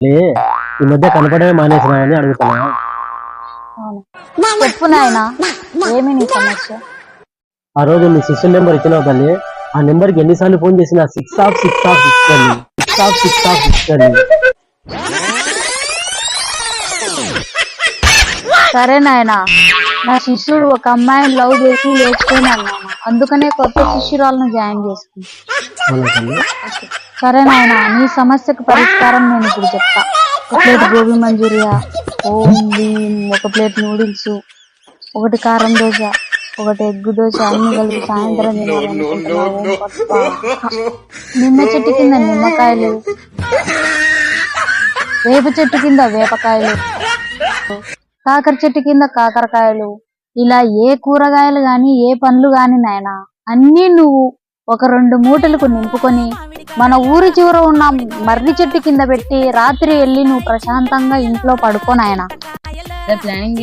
ఈ మధ్య కనపడమే మానేసినా అని అడుగుతున్నా. చెప్పు నాయనా, ఏమి నీ సమస్య? ఆ రోజు నీ శిష్యుల నెంబర్ ఇచ్చినావు తల్లి. ఆ నెంబర్ కి ఎన్నిసార్లు ఫోన్ చేసినా 6 ఆఫ్ 6 ఆఫ్ 6 అని 6 ఆఫ్ 6 ఆఫ్ 6 అని. సరే నాయనా, నా శిష్యుడు ఒక అమ్మాయిని లవ్ చేసి లేచిపోయినాను నాయన, అందుకనే కొత్త శిష్యురాలను జాయిన్ చేసుకున్నా. అవునా తల్లి? సరే నాయనా, నీ సమస్యకు పరిష్కారం నేను ఇప్పుడు చెప్తా. ఒక ప్లేట్ గోబీ మంచూరియా, ఒక ప్లేట్ నూడిల్స్, ఒకటి కారం దోశ, ఒకటి ఎగ్గు దోశ అన్ని కలిపి సాయంత్రం తినాలనుకుంటున్నా. నిమ్మ చెట్టు కింద నిమ్మకాయలు, వేప చెట్టు కింద వేపకాయలు, కాకర చెట్టు కింద కాకరకాయలు, ఇలా ఏ కూరగాయలు గాని ఏ పండ్లు గాని నాయనా అన్నీ నువ్వు ఒక 2 మూటలకు నింపుకొని మన ఊరి చివర ఉన్న మర్రి చెట్టు కింద పెట్టి రాత్రి వెళ్ళి నువ్వు ప్రశాంతంగా ఇంట్లో పడుకో నాయనా. ప్లానింగ్